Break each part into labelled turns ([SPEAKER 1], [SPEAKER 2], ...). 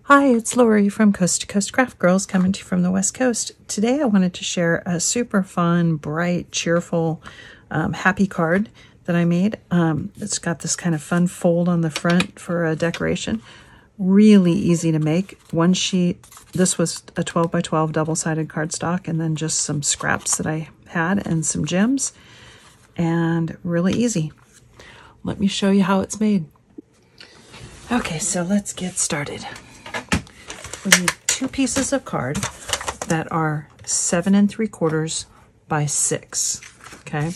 [SPEAKER 1] Hi, it's Lori from Coast to Coast Craft Girls coming to you from the West Coast. Today I wanted to share a super fun, bright, cheerful, happy card that I made. It's got this kind of fun fold on the front for a decoration. Really easy to make. One sheet. This was a 12 by 12 double-sided cardstock, and then just some scraps that I had and some gems. And really easy. Let me show you how it's made. Okay, so let's get started. We need 2 pieces of card that are 7 3/4 by 6, okay?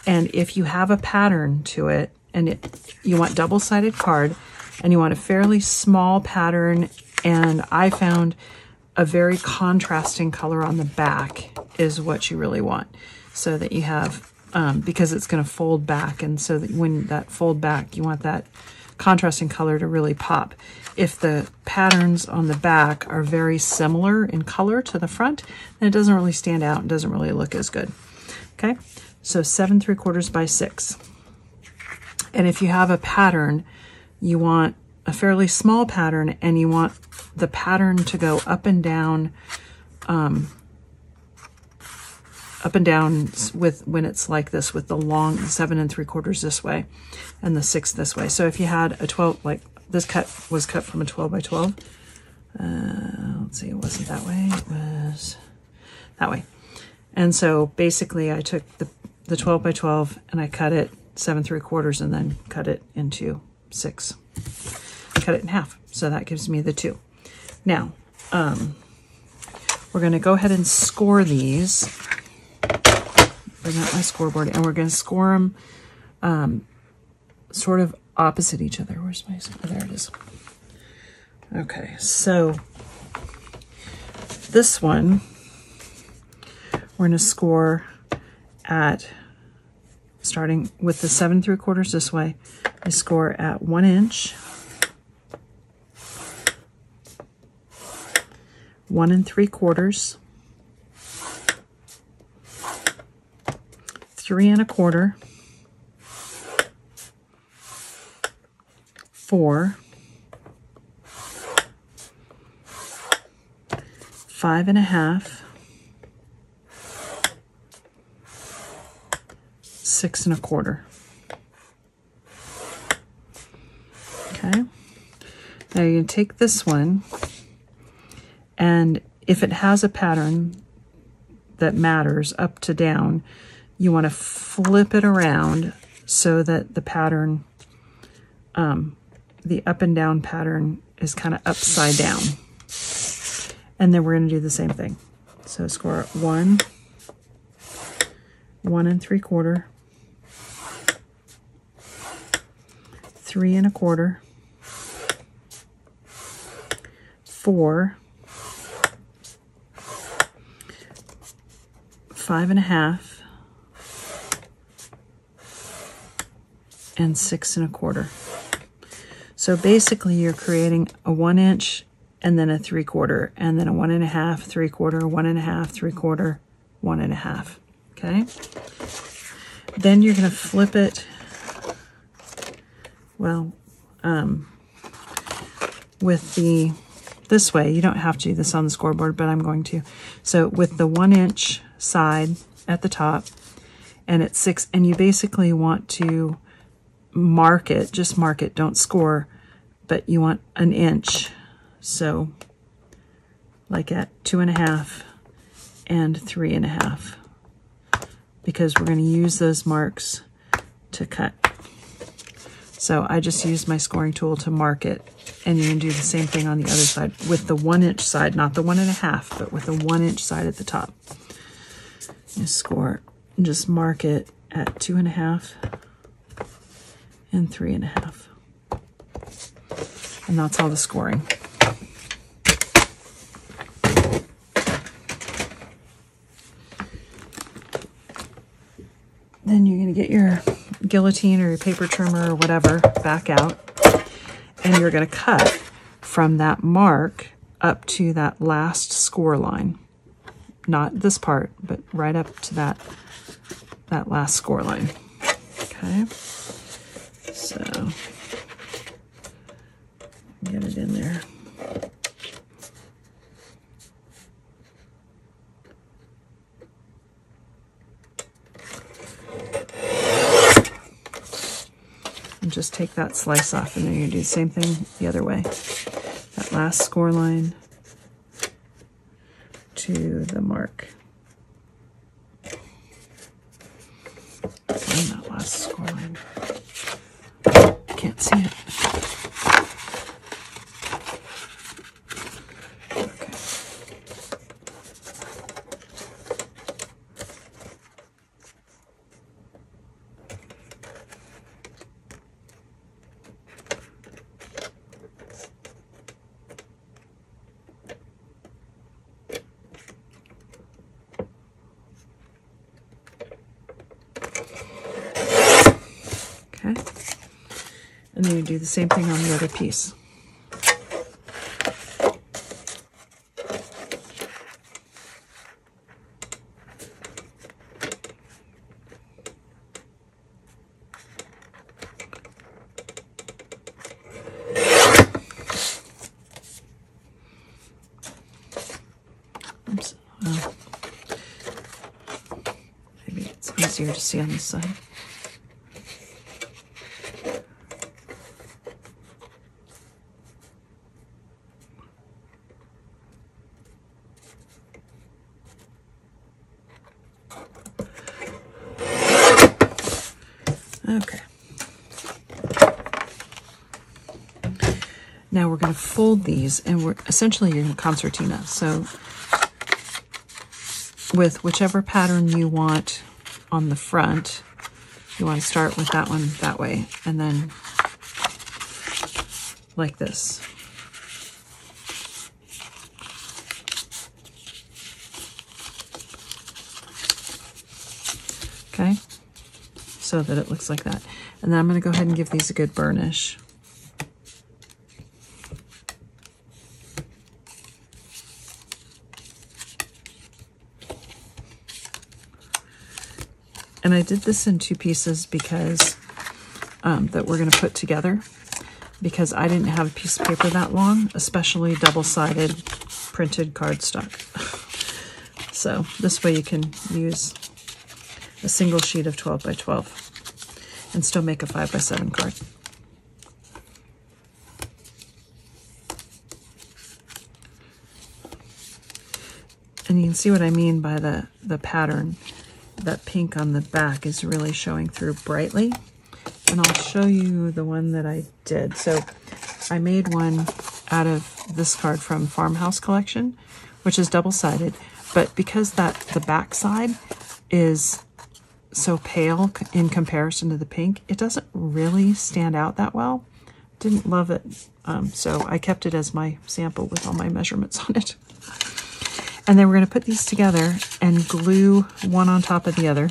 [SPEAKER 1] And if you have a pattern to it, and you want double-sided card, and you want a fairly small pattern, and I found a very contrasting color on the back is what you really want, so that you have, because it's going to fold back, and so that when that fold back, you want that contrasting color to really pop. If the patterns on the back are very similar in color to the front, then it doesn't really stand out and doesn't really look as good. Okay, so 7 3/4 by 6. And if you have a pattern, you want a fairly small pattern, and you want the pattern to go up and down with when it's like this, with the long 7 3/4 this way and the 6 this way. So if you had a 12, like this cut was cut from a 12 by 12. Let's see, it wasn't that way, it was that way. And so basically I took the 12 by 12 and I cut it 7 3/4 and then cut it into 6. Cut it in half. So that gives me the 2. Now, we're going to go ahead and score these. Bring out my scoreboard, and we're going to score them sort of opposite each other. Where's my, oh, there it is. Okay, so this one, we're going to score at, starting with the 7 3/4 this way, I score at 1 inch, 1 3/4, 3 1/4, 4, 5 1/2, 6 1/4. Okay. Now you're going to take this one, and if it has a pattern that matters up to down, you want to flip it around so that the pattern, the up and down pattern is kind of upside down. And then we're going to do the same thing. So score 1, 1 3/4, 3 1/4, 4, 5 1/2, and 6 1/4. So basically you're creating a 1 inch and then a 3/4, and then a 1 1/2, 3/4, 1 1/2, 3/4, 1 1/2. Okay. Then you're going to flip it. Well, with the, this way, you don't have to do this on the scoreboard, but I'm going to. So with the 1 inch side at the top, and it's 6, and you basically want to mark it, just mark it, don't score, but you want 1 inch. So like at 2 1/2 and 3 1/2, because we're going to use those marks to cut. So I just used my scoring tool to mark it, and you can do the same thing on the other side with the 1 inch side, not the 1 1/2, but with the 1 inch side at the top. You score and just mark it at 2 1/2 and 3 1/2. And that's all the scoring. Then you're going to get your guillotine or your paper trimmer or whatever back out, and you're going to cut from that mark up to that last score line. Not this part, but right up to that last score line. Okay. So get it in there. and just take that slice off, and then you're gonna do the same thing the other way. That last score line to the mark. And that last score line. Can't see it. Okay. Okay. And then you do the same thing on the other piece. Oops. Maybe it's easier to see on this side. Okay. Now we're going to fold these, and we're essentially in concertina. So with whichever pattern you want on the front, you want to start with that one that way, and then like this. Okay, so that it looks like that. And then I'm going to go ahead and give these a good burnish. And I did this in two pieces because that we're going to put together, because I didn't have a piece of paper that long, especially double-sided printed cardstock. So this way you can use a single sheet of 12 by 12 and still make a 5 by 7 card. And you can see what I mean by the pattern. That pink on the back is really showing through brightly. And I'll show you the one that I did. So I made one out of this card from Farmhouse Collection, which is double-sided, but because the back side is so pale in comparison to the pink, it doesn't really stand out that well. Didn't love it, so I kept it as my sample with all my measurements on it. And then we're going to put these together and glue one on top of the other,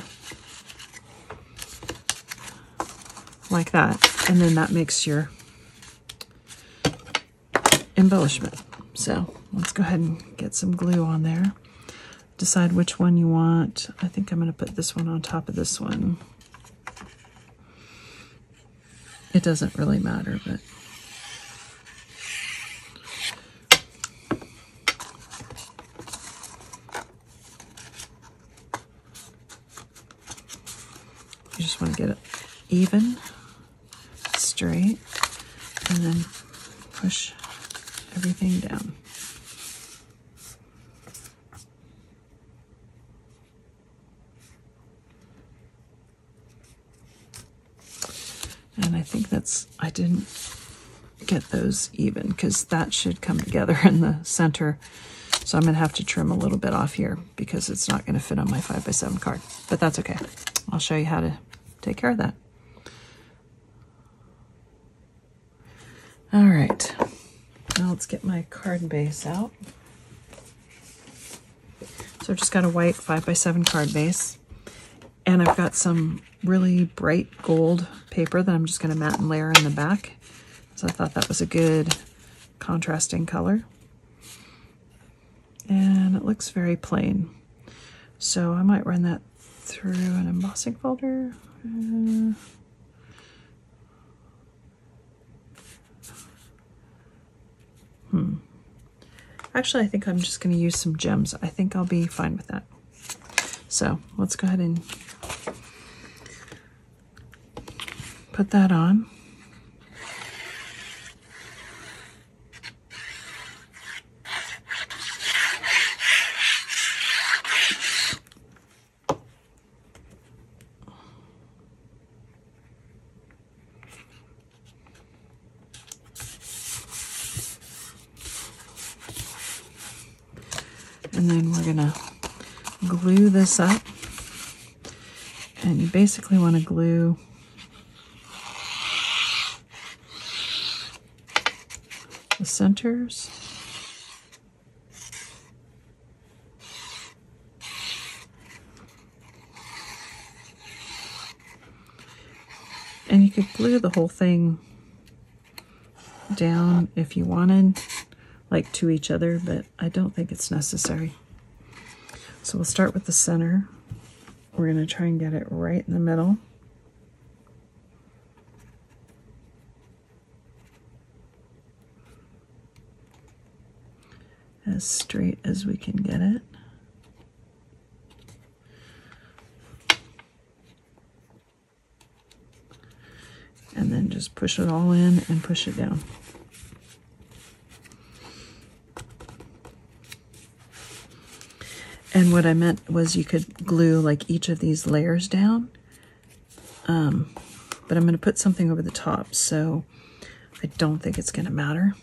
[SPEAKER 1] like that. And then that makes your embellishment. So let's go ahead and get some glue on there. Decide which one you want. I think I'm going to put this one on top of this one. It doesn't really matter, but you just want to get it even, straight, and then push everything down. And I think I didn't get those even, because that should come together in the center. So I'm going to have to trim a little bit off here because it's not going to fit on my 5 by 7 card, but that's okay. I'll show you how to take care of that. All right, now let's get my card base out. So I've just got a white 5 by 7 card base, and I've got some really bright gold paper that I'm just going to mat and layer in the back. So I thought that was a good contrasting color. And it looks very plain. So I might run that through an embossing folder. Actually, I think I'm just going to use some gems. I think I'll be fine with that. So let's go ahead and put that on. And then we're gonna glue this up. And you basically want to glue the centers. And you could glue the whole thing down if you wanted, like to each other, but I don't think it's necessary. So we'll start with the center. We're going to try and get it right in the middle. As straight as we can get it. And then just push it all in and push it down. And what I meant was you could glue like each of these layers down. But I'm going to put something over the top, so I don't think it's going to matter.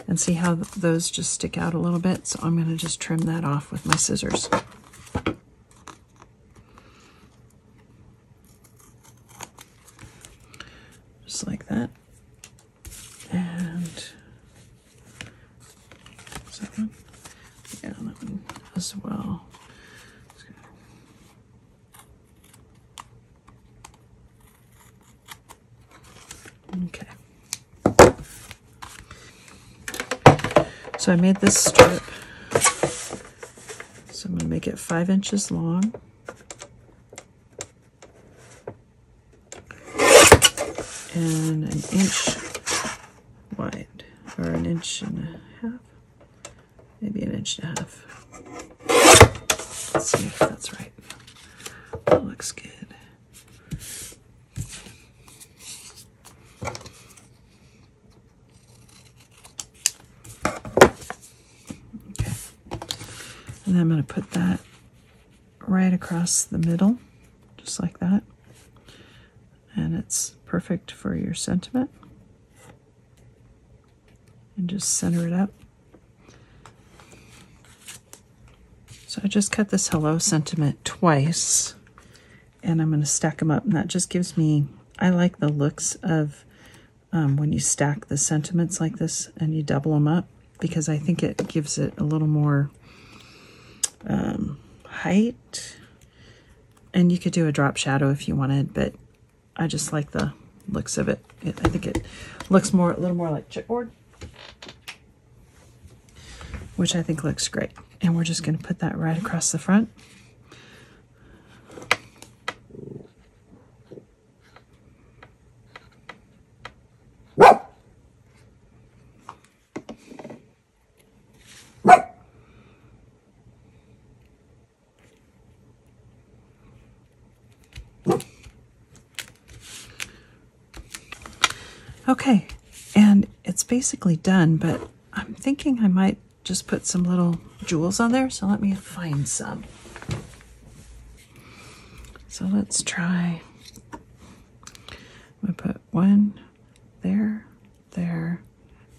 [SPEAKER 1] And see how those just stick out a little bit? So I'm going to just trim that off with my scissors. Just like that. And is that one? Yeah, that one as well. Okay. So I made this strip. So I'm going to make it 5 inches long. And an inch wide, or an inch and a half, maybe an inch and a half. Let's see if that's right. That looks good. Okay. And then I'm going to put that right across the middle, just like that. And it's perfect for your sentiment. And just center it up. So I just cut this hello sentiment twice, and I'm going to stack them up, and that just gives me, I like the looks of when you stack the sentiments like this and you double them up, because I think it gives it a little more height. And you could do a drop shadow if you wanted, but I just like the looks of it. I think it looks a little more like chipboard, which I think looks great. And we're just going to put that right across the front. Okay, and it's basically done, but I'm thinking I might just put some little jewels on there, so let me find some. So let's try, I'm going to put one there, there,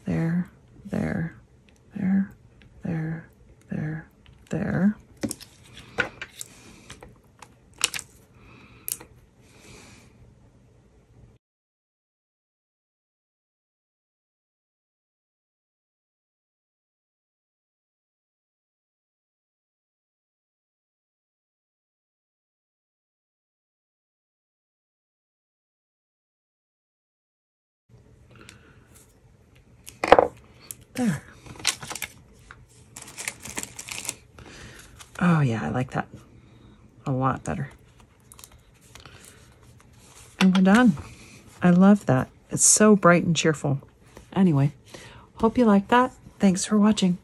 [SPEAKER 1] there, there, there, there, there, there. There. Oh yeah, I like that a lot better. And we're done. I love that. It's so bright and cheerful. Anyway, hope you like that. Thanks for watching.